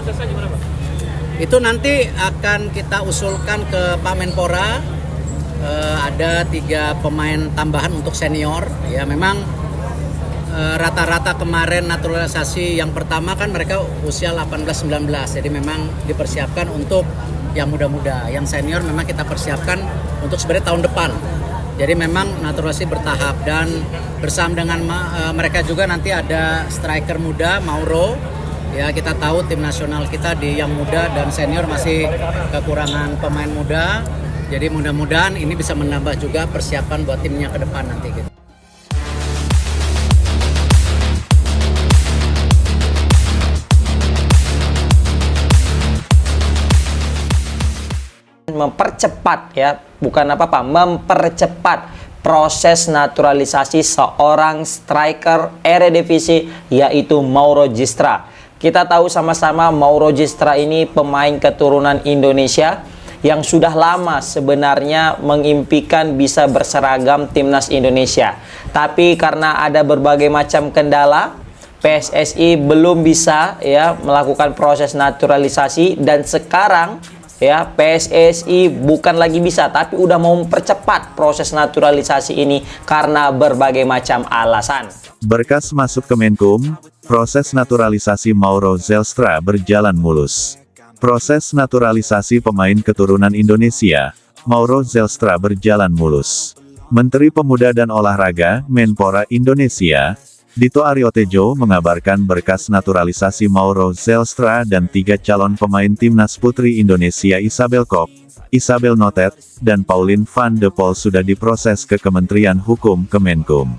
prosesnya gimana Pak? Itu nanti akan kita usulkan ke Pak Menpora. Ada 3 pemain tambahan untuk senior. Ya memang rata-rata kemarin naturalisasi yang pertama kan mereka usia 18-19. Jadi memang dipersiapkan untuk yang muda-muda. Yang senior memang kita persiapkan untuk sebenarnya tahun depan. Jadi memang naturalisasi bertahap, dan bersama dengan mereka juga nanti ada striker muda Mauro. Ya, kita tahu tim nasional kita di yang muda dan senior masih kekurangan pemain muda. Jadi mudah-mudahan ini bisa menambah juga persiapan buat timnya ke depan nanti gitu. Mempercepat ya, bukan apa-apa, mempercepat proses naturalisasi seorang striker Eredivisie, yaitu Mauro Gistra. Kita tahu sama-sama Mauro Gistra ini pemain keturunan Indonesia yang sudah lama sebenarnya mengimpikan bisa berseragam timnas Indonesia. Tapi karena ada berbagai macam kendala, PSSI belum bisa ya melakukan proses naturalisasi, dan sekarang ya PSSI bukan lagi bisa tapi udah mau mempercepat proses naturalisasi ini karena berbagai macam alasan. Berkas masuk Kemenkum, proses naturalisasi Mauro Zelstra berjalan mulus. Proses naturalisasi pemain keturunan Indonesia, Mauro Zelstra berjalan mulus. Menteri Pemuda dan Olahraga, Menpora Indonesia, Dito Aryo Tejo mengabarkan berkas naturalisasi Mauro Zelstra dan 3 calon pemain timnas putri Indonesia Isabel Kok, Isabel Notet, dan Pauline van de Pol sudah diproses ke Kementerian Hukum Kemenkum.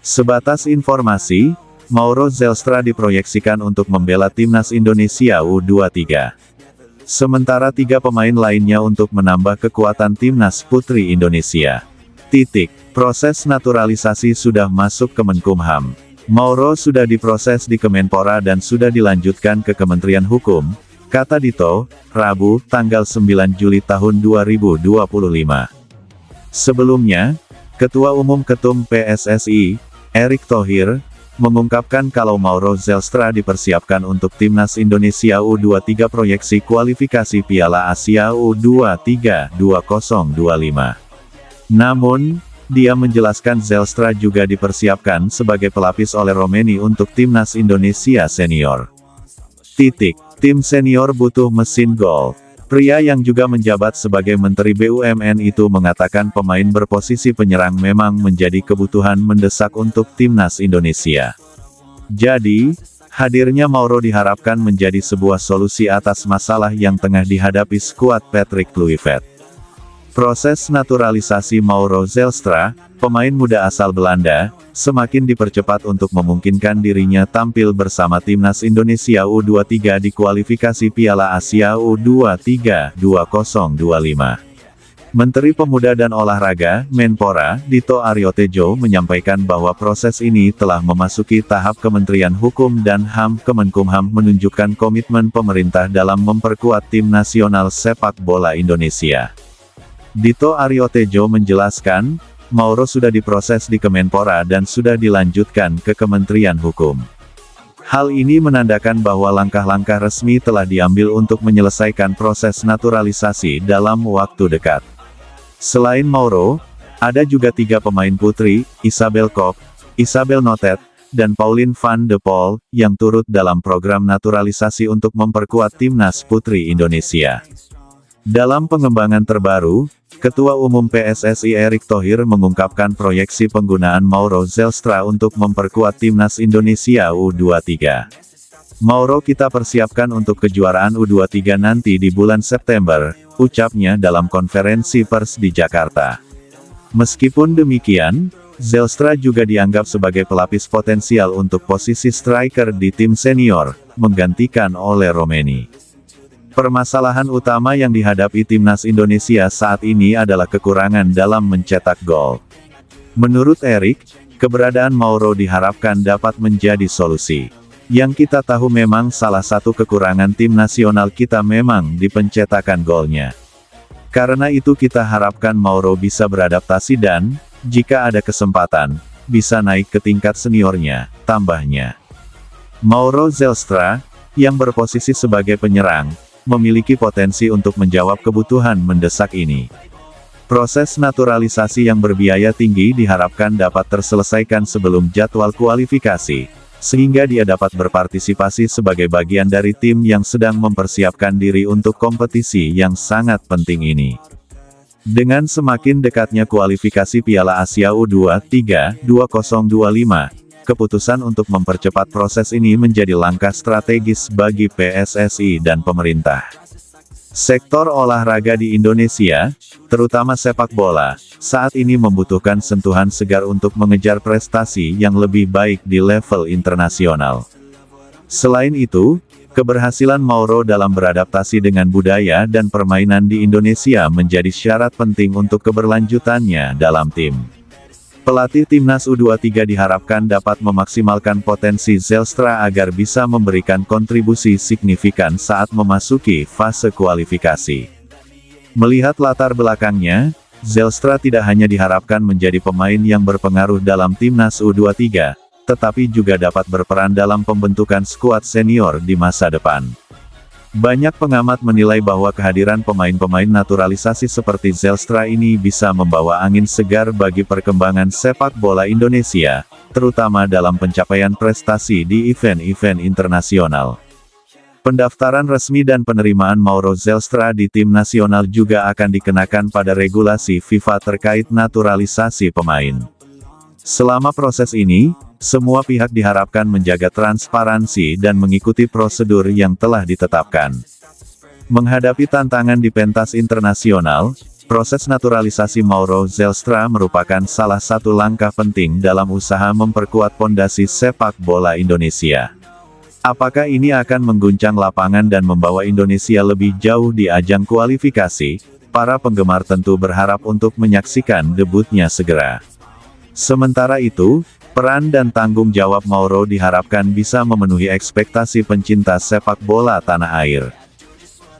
Sebatas informasi, Mauro Zelstra diproyeksikan untuk membela timnas Indonesia U23. Sementara 3 pemain lainnya untuk menambah kekuatan timnas putri Indonesia. Proses naturalisasi sudah masuk Kemenkumham. Mauro sudah diproses di Kemenpora dan sudah dilanjutkan ke Kementerian Hukum, kata Dito, Rabu, tanggal 9 Juli tahun 2025. Sebelumnya, Ketua Umum Ketum PSSI, Erick Thohir, mengungkapkan kalau Mauro Zelstra dipersiapkan untuk timnas Indonesia U23 proyeksi kualifikasi Piala Asia U23 2025. Namun, dia menjelaskan Zelstra juga dipersiapkan sebagai pelapis oleh Romeni untuk timnas Indonesia senior. Tim senior butuh mesin gol. Pria yang juga menjabat sebagai Menteri BUMN itu mengatakan pemain berposisi penyerang memang menjadi kebutuhan mendesak untuk timnas Indonesia. Jadi, hadirnya Mauro diharapkan menjadi sebuah solusi atas masalah yang tengah dihadapi skuad Patrick Kluivert. Proses naturalisasi Mauro Zelstra, pemain muda asal Belanda, semakin dipercepat untuk memungkinkan dirinya tampil bersama timnas Indonesia U23 di kualifikasi Piala Asia U23 2025. Menteri Pemuda dan Olahraga, Menpora, Dito Aryo Tejo menyampaikan bahwa proses ini telah memasuki tahap Kementerian Hukum dan HAM. Kemenkumham menunjukkan komitmen pemerintah dalam memperkuat tim nasional sepak bola Indonesia. Dito Aryo Tejo menjelaskan, Mauro sudah diproses di Kemenpora dan sudah dilanjutkan ke Kementerian Hukum. Hal ini menandakan bahwa langkah-langkah resmi telah diambil untuk menyelesaikan proses naturalisasi dalam waktu dekat. Selain Mauro, ada juga 3 pemain putri, Isabel Kok, Isabel Notet, dan Pauline van de Pol, yang turut dalam program naturalisasi untuk memperkuat timnas putri Indonesia. Dalam pengembangan terbaru, Ketua Umum PSSI Erick Thohir mengungkapkan proyeksi penggunaan Mauro Zelstra untuk memperkuat timnas Indonesia U23. Mauro kita persiapkan untuk kejuaraan U23 nanti di bulan September, ucapnya dalam konferensi pers di Jakarta. Meskipun demikian, Zelstra juga dianggap sebagai pelapis potensial untuk posisi striker di tim senior, menggantikan oleh Romeni. Permasalahan utama yang dihadapi timnas Indonesia saat ini adalah kekurangan dalam mencetak gol. Menurut Erick, keberadaan Mauro diharapkan dapat menjadi solusi. Yang kita tahu memang salah satu kekurangan tim nasional kita memang di pencetakan golnya. Karena itu kita harapkan Mauro bisa beradaptasi dan, jika ada kesempatan, bisa naik ke tingkat seniornya, tambahnya. Mauro Zelstra, yang berposisi sebagai penyerang, memiliki potensi untuk menjawab kebutuhan mendesak ini. Proses naturalisasi yang berbiaya tinggi diharapkan dapat terselesaikan sebelum jadwal kualifikasi, sehingga dia dapat berpartisipasi sebagai bagian dari tim yang sedang mempersiapkan diri untuk kompetisi yang sangat penting ini. Dengan semakin dekatnya kualifikasi Piala Asia U23 2025, keputusan untuk mempercepat proses ini menjadi langkah strategis bagi PSSI dan pemerintah. Sektor olahraga di Indonesia, terutama sepak bola, saat ini membutuhkan sentuhan segar untuk mengejar prestasi yang lebih baik di level internasional. Selain itu, keberhasilan Mauro dalam beradaptasi dengan budaya dan permainan di Indonesia menjadi syarat penting untuk keberlanjutannya dalam tim. Pelatih Timnas U23 diharapkan dapat memaksimalkan potensi Zelstra agar bisa memberikan kontribusi signifikan saat memasuki fase kualifikasi. Melihat latar belakangnya, Zelstra tidak hanya diharapkan menjadi pemain yang berpengaruh dalam Timnas U23, tetapi juga dapat berperan dalam pembentukan skuad senior di masa depan. Banyak pengamat menilai bahwa kehadiran pemain-pemain naturalisasi seperti Zelstra ini bisa membawa angin segar bagi perkembangan sepak bola Indonesia, terutama dalam pencapaian prestasi di event-event internasional. Pendaftaran resmi dan penerimaan Mauro Zelstra di tim nasional juga akan dikenakan pada regulasi FIFA terkait naturalisasi pemain. Selama proses ini, semua pihak diharapkan menjaga transparansi dan mengikuti prosedur yang telah ditetapkan. Menghadapi tantangan di pentas internasional, proses naturalisasi Mauro Zelstra merupakan salah satu langkah penting dalam usaha memperkuat pondasi sepak bola Indonesia. Apakah ini akan mengguncang lapangan dan membawa Indonesia lebih jauh di ajang kualifikasi? Para penggemar tentu berharap untuk menyaksikan debutnya segera. Sementara itu, peran dan tanggung jawab Mauro diharapkan bisa memenuhi ekspektasi pencinta sepak bola tanah air.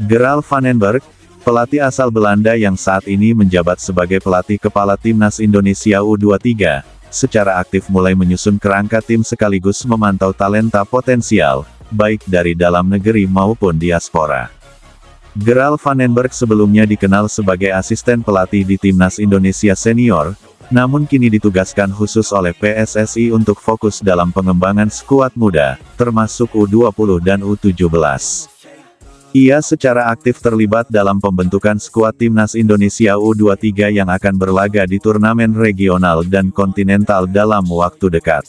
Gerald van den Berg, pelatih asal Belanda yang saat ini menjabat sebagai pelatih kepala Timnas Indonesia U23, secara aktif mulai menyusun kerangka tim sekaligus memantau talenta potensial, baik dari dalam negeri maupun diaspora. Gerald van den Berg sebelumnya dikenal sebagai asisten pelatih di Timnas Indonesia Senior, namun kini ditugaskan khusus oleh PSSI untuk fokus dalam pengembangan skuad muda, termasuk U20 dan U17. Ia secara aktif terlibat dalam pembentukan skuad Timnas Indonesia U23 yang akan berlaga di turnamen regional dan kontinental dalam waktu dekat.